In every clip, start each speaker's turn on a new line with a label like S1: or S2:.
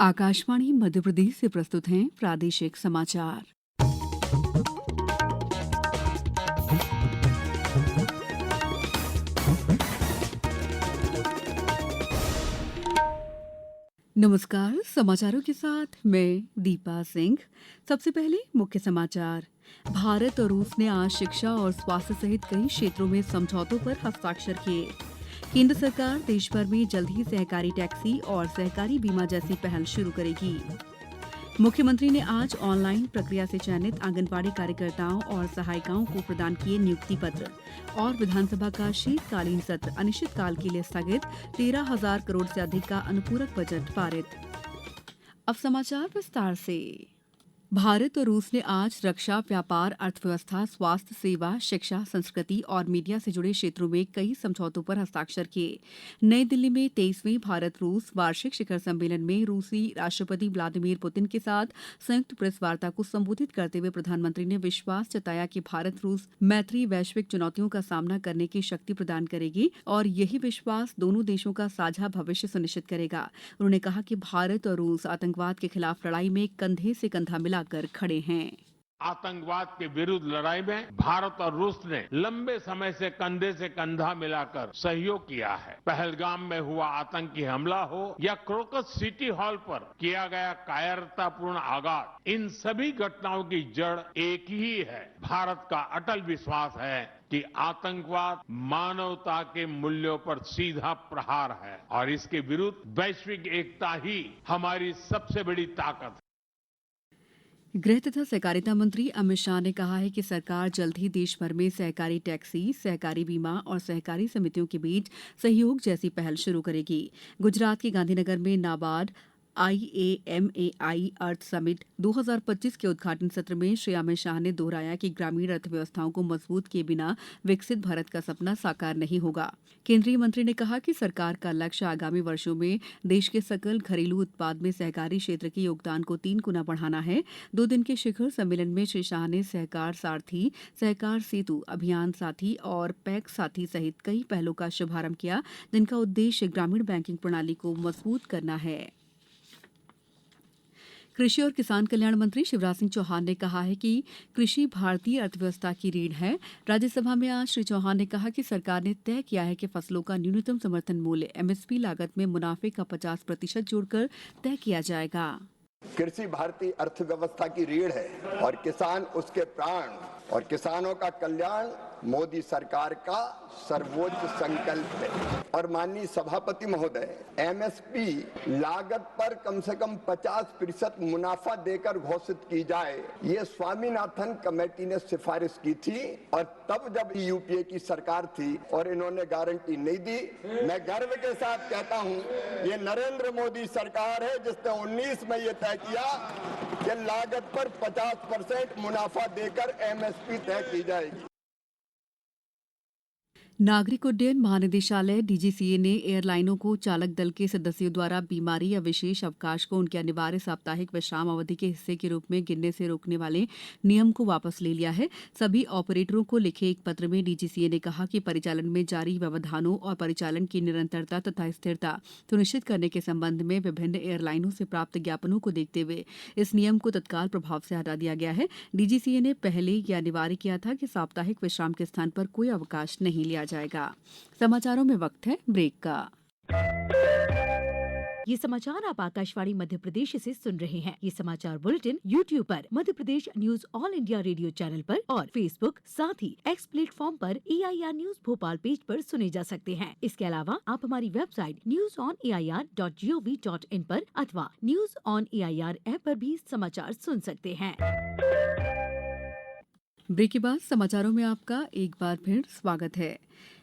S1: आकाशवाणी मध्य प्रदेश से प्रस्तुत हैं प्रादेशिक समाचार। नमस्कार, समाचारों के साथ मैं दीपा सिंह। सबसे पहले मुख्य समाचार। भारत और रूस ने आज शिक्षा और स्वास्थ्य सहित कई क्षेत्रों में समझौतों पर हस्ताक्षर किए। केंद्र सरकार देश भर में जल्द ही सहकारी टैक्सी और सहकारी बीमा जैसी पहल शुरू करेगी। मुख्यमंत्री ने आज ऑनलाइन प्रक्रिया से चयनित आंगनबाड़ी कार्यकर्ताओं और सहायिकाओं को प्रदान किए नियुक्ति पत्र। और विधानसभा का शीतकालीन सत्र अनिश्चितकाल के लिए स्थगित। 13,000 करोड़ से अधिक का अनुपूरक बजट पारित। अब समाचार विस्तार से। भारत और रूस ने आज रक्षा, व्यापार, अर्थव्यवस्था, स्वास्थ्य सेवा, शिक्षा, संस्कृति और मीडिया से जुड़े क्षेत्रों में कई समझौतों पर हस्ताक्षर किए। नई दिल्ली में 23वें भारत रूस वार्षिक शिखर सम्मेलन में रूसी राष्ट्रपति व्लादिमीर पुतिन के साथ संयुक्त प्रेस वार्ता को संबोधित करते हुए प्रधानमंत्री ने विश्वास जताया कि भारत रूस मैत्री वैश्विक चुनौतियों का सामना करने की शक्ति प्रदान करेगी और यही विश्वास दोनों देशों का साझा भविष्य सुनिश्चित करेगा। उन्होंने कहा कि भारत और रूस आतंकवाद के खिलाफ लड़ाई में कंधे से कंधा मिलाकर खड़े हैं।
S2: आतंकवाद के विरुद्ध लड़ाई में भारत और रूस ने लंबे समय से कंधा मिलाकर सहयोग किया है। पहलगाम में हुआ आतंकी हमला हो या क्रोकस सिटी हॉल पर किया गया कायरतापूर्ण आघात, इन सभी घटनाओं की जड़ एक ही है। भारत का अटल विश्वास है कि आतंकवाद मानवता के मूल्यों पर सीधा प्रहार है और इसके विरुद्ध वैश्विक एकता ही हमारी सबसे बड़ी ताकत है।
S1: गृह तथा सहकारिता मंत्री अमित शाह ने कहा है कि सरकार जल्द ही देश भर में सहकारी टैक्सी, सहकारी बीमा और सहकारी समितियों के बीच सहयोग जैसी पहल शुरू करेगी। गुजरात के गांधीनगर में नाबार्ड IAMAI अर्थ समिट 2025 के उद्घाटन सत्र में श्री अमित शाह ने दोहराया कि ग्रामीण अर्थव्यवस्थाओं को मजबूत किए बिना विकसित भारत का सपना साकार नहीं होगा। केंद्रीय मंत्री ने कहा कि सरकार का लक्ष्य आगामी वर्षों में देश के सकल घरेलू उत्पाद में सहकारी क्षेत्र के योगदान को 3 गुना बढ़ाना है। 2 दिन के शिखर सम्मेलन में श्री शाह ने सहकार सारथी, सहकार सेतु, अभियान साथी और पैक्स साथी सहित कई पहलों का शुभारंभ किया, जिनका उद्देश्य ग्रामीण बैंकिंग प्रणाली को मजबूत करना है। कृषि और किसान कल्याण मंत्री शिवराज सिंह चौहान ने कहा है कि कृषि भारतीय अर्थव्यवस्था की रीढ़ है। राज्यसभा में आज श्री चौहान ने कहा कि सरकार ने तय किया है कि फसलों का न्यूनतम समर्थन मूल्य MSP लागत में मुनाफे का 50% जोड़कर तय किया जाएगा।
S3: कृषि भारतीय अर्थव्यवस्था की रीढ़ है और किसान उसके प्राण, और किसानों का कल्याण मोदी सरकार का सर्वोच्च संकल्प है। और माननीय सभापति महोदय, MSP लागत पर कम से कम 50% मुनाफा देकर घोषित की जाए, ये स्वामीनाथन कमेटी ने सिफारिश की थी और तब जब UPA की सरकार थी और इन्होंने गारंटी नहीं दी। मैं गर्व के साथ कहता हूं, ये नरेंद्र मोदी सरकार है जिसने 19 में ये तय किया कि लागत पर 50% मुनाफा देकर MSP तय की जाएगी।
S1: नागरिक उड्डयन महानिदेशालय DGCA ने एयरलाइनों को चालक दल के सदस्यों द्वारा बीमारी या विशेष अवकाश को उनके अनिवार्य साप्ताहिक विश्राम अवधि के हिस्से के रूप में गिनने से रोकने वाले नियम को वापस ले लिया है। सभी ऑपरेटरों को लिखे एक पत्र में DGCA ने कहा कि परिचालन में जारी व्यवधानों और परिचालन की निरंतरता तथा स्थिरता सुनिश्चित करने के संबंध में विभिन्न एयरलाइनों से प्राप्त ज्ञापनों को देखते हुए इस नियम को तत्काल प्रभाव से हटा दिया गया है। DGCA ने पहले यह अनिवार्य किया था कि साप्ताहिक विश्राम के स्थान पर कोई अवकाश नहीं लिया जाएगा। समाचारों में वक्त है ब्रेक का।
S4: ये समाचार आप आकाशवाणी मध्य प्रदेश से सुन रहे हैं। ये समाचार बुलेटिन YouTube पर, Madhya Pradesh news All India radio channel पर और फेसबुक, साथ ही X प्लेटफॉर्म पर AIR न्यूज भोपाल पेज पर सुने जा सकते हैं। इसके अलावा आप हमारी वेबसाइट newsonair.gov.in पर अथवा न्यूज ऑन AIR ऐप पर भी समाचार सुन सकते हैं।
S1: ब्रेक के बाद समाचारों में आपका एक बार फिर स्वागत है।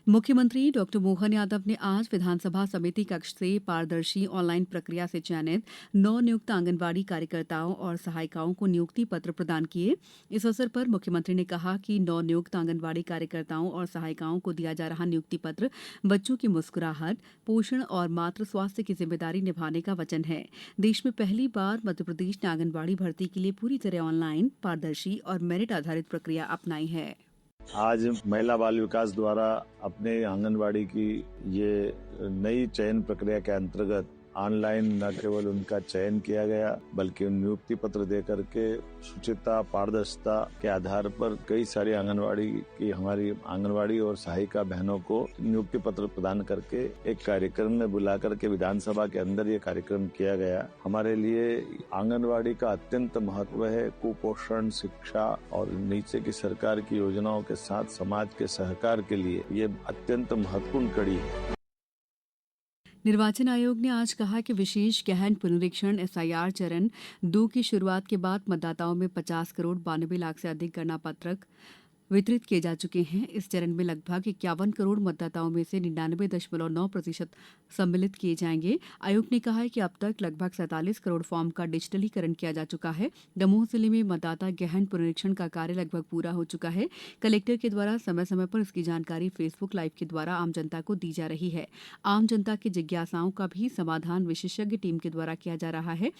S1: मुख्यमंत्री डॉक्टर मोहन यादव ने आज विधानसभा समिति कक्ष से पारदर्शी ऑनलाइन प्रक्रिया से चयनित 9 नियुक्त आंगनबाड़ी कार्यकर्ताओं और सहायिकाओं को नियुक्ति पत्र प्रदान किए। इस अवसर पर मुख्यमंत्री ने कहा कि 9 नियुक्त आंगनबाड़ी कार्यकर्ताओं और सहायिकाओं को दिया जा रहा नियुक्ति पत्र बच्चों की मुस्कुराहट, पोषण और मातृ स्वास्थ्य की जिम्मेदारी निभाने का वचन है। देश में पहली बार मध्यप्रदेश ने आंगनबाड़ी भर्ती के लिए पूरी तरह ऑनलाइन, पारदर्शी और मेरिट आधारित प्रक्रिया अपनाई है।
S5: आज महिला बाल विकास द्वारा अपने आंगनबाड़ी की ये नई चयन प्रक्रिया के अंतर्गत ऑनलाइन न केवल उनका चयन किया गया बल्कि नियुक्ति पत्र दे करके शुचिता पारदर्शिता के आधार पर कई सारी हमारी आंगनवाड़ी और सहायिका बहनों को नियुक्ति पत्र प्रदान करके एक कार्यक्रम में बुला करके विधानसभा के अंदर ये कार्यक्रम किया गया। हमारे लिए आंगनवाड़ी का अत्यंत महत्व है। कुपोषण, शिक्षा और नीचे की सरकार की योजनाओं के साथ समाज के सहकार के लिए ये अत्यंत महत्वपूर्ण कड़ी है।
S1: निर्वाचन आयोग ने आज कहा कि विशेष गहन पुनरीक्षण एसआईआर चरण 2 की शुरुआत के बाद मतदाताओं में 50 करोड़ 92 लाख से अधिक गणना पत्रक वितरित किए जा चुके हैं। इस चरण में लगभग 51 करोड़ मतदाताओं में से 99.9% सम्मिलित किए जाएंगे। आयोग ने कहा है कि अब तक लगभग 47 करोड़ फॉर्म का डिजिटलीकरण किया जा चुका है। दमोह जिले में मतदाता गहन पुनरीक्षण का कार्य लगभग पूरा हो चुका है। कलेक्टर के द्वारा समय समय पर इसकी जानकारी फेसबुक लाइव के द्वारा आम जनता को दी जा रही है। आम जनता की जिज्ञासाओं का भी समाधान विशेषज्ञ टीम के द्वारा किया जा रहा है।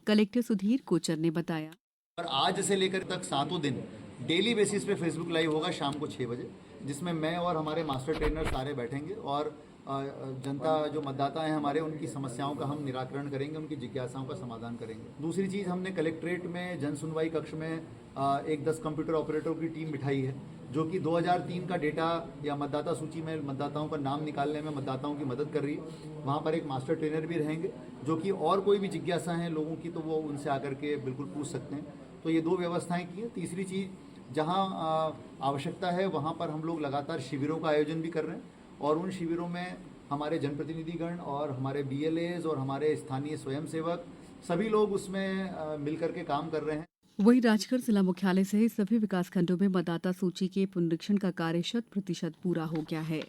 S1: कलेक्टर सुधीर कोचर ने बताया।
S6: और आज से लेकर तक 7 दिन डेली बेसिस पे फेसबुक लाइव होगा शाम को 6 बजे, जिसमें मैं और हमारे मास्टर ट्रेनर सारे बैठेंगे और जनता जो मतदाता हैं हमारे, उनकी समस्याओं का हम निराकरण करेंगे, उनकी जिज्ञासाओं का समाधान करेंगे। दूसरी चीज़, हमने कलेक्ट्रेट में जन सुनवाई कक्ष में एक 10 कंप्यूटर ऑपरेटरों की टीम बिठाई है जो कि 2003 का डेटा या मतदाता सूची में मतदाताओं का नाम निकालने में मतदाताओं की मदद कर रही है। वहाँ पर एक मास्टर ट्रेनर भी रहेंगे जो कि और कोई भी जिज्ञासा है लोगों की तो वो उनसे आकर के बिल्कुल पूछ सकते हैं। तो ये 2 व्यवस्थाएं की है। तीसरी चीज़, जहाँ आवश्यकता है वहाँ पर हम लोग लगातार शिविरों का आयोजन भी कर रहे हैं और उन शिविरों में हमारे जनप्रतिनिधिगण और हमारे BLAs और हमारे स्थानीय स्वयंसेवक सभी लोग उसमें मिलकर के काम कर रहे हैं।
S1: वहीं राजगढ़ जिला मुख्यालय सहित सभी विकासखंडों में मतदाता सूची के पुनरीक्षण का कार्य 100% पूरा हो गया है।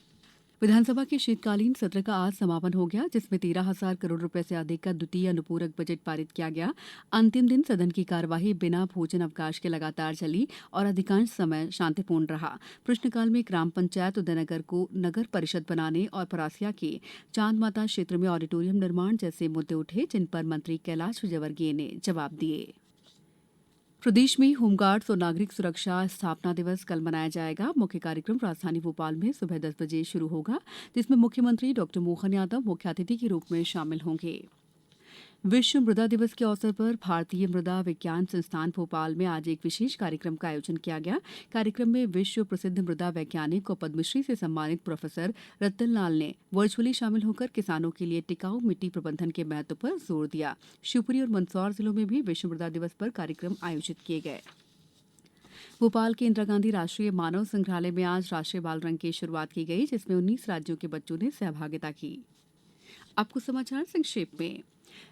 S1: विधानसभा के शीतकालीन सत्र का आज समापन हो गया, जिसमें 13,000 करोड़ रुपए से अधिक का द्वितीय अनुपूरक बजट पारित किया गया। अंतिम दिन सदन की कार्यवाही बिना भोजन अवकाश के लगातार चली और अधिकांश समय शांतिपूर्ण रहा। प्रश्नकाल में ग्राम पंचायत उदयनगर को नगर परिषद बनाने और परासिया के चांद माता क्षेत्र में ऑडिटोरियम निर्माण जैसे मुद्दे उठे, जिन पर मंत्री कैलाश विजयवर्गीय ने जवाब दिए। प्रदेश में होमगार्ड्स और नागरिक सुरक्षा स्थापना दिवस कल मनाया जाएगा। मुख्य कार्यक्रम राजधानी भोपाल में सुबह 10 बजे शुरू होगा, जिसमें मुख्यमंत्री डॉ. मोहन यादव मुख्य अतिथि के रूप में शामिल होंगे। विश्व मृदा दिवस के अवसर पर भारतीय मृदा विज्ञान संस्थान भोपाल में आज एक विशेष कार्यक्रम का आयोजन किया गया। कार्यक्रम में विश्व प्रसिद्ध मृदा वैज्ञानिक और पद्मश्री से सम्मानित प्रोफेसर रतन लाल ने वर्चुअली शामिल होकर किसानों के लिए टिकाऊ मिट्टी प्रबंधन के महत्व पर जोर दिया। शिवपुरी और मंदसौर जिलों में भी विश्व मृदा दिवस पर कार्यक्रम आयोजित किए गए। भोपाल के इंदिरा गांधी राष्ट्रीय मानव संग्रहालय में आज राष्ट्रीय बाल रंग की शुरुआत की गई, जिसमें 19 राज्यों के बच्चों ने सहभागिता की। अब कुछ समाचार संक्षेप में।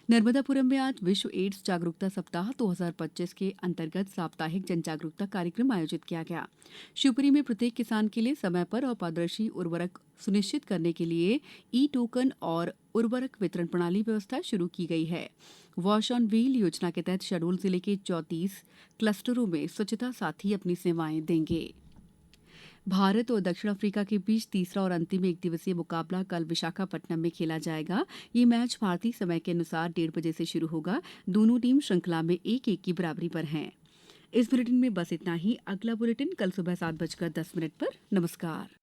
S1: नर्मदापुरम में आज विश्व एड्स जागरूकता सप्ताह 2025 के अंतर्गत साप्ताहिक जन जागरूकता कार्यक्रम आयोजित किया गया। शिवपुरी में प्रत्येक किसान के लिए समय पर और पारदर्शी उर्वरक सुनिश्चित करने के लिए ई-टोकन और उर्वरक वितरण प्रणाली व्यवस्था शुरू की गई है। वॉश ऑन व्हील योजना के तहत शहडोल जिले के 34 क्लस्टरों में स्वच्छता साथी अपनी सेवाएं देंगे। भारत और दक्षिण अफ्रीका के बीच तीसरा और अंतिम एक दिवसीय मुकाबला कल विशाखापट्टनम में खेला जाएगा। ये मैच भारतीय समय के अनुसार 1:30 बजे से शुरू होगा। दोनों टीम श्रृंखला में 1-1 की बराबरी पर हैं। इस बुलेटिन में बस इतना ही। अगला बुलेटिन कल सुबह 7:10 पर। नमस्कार।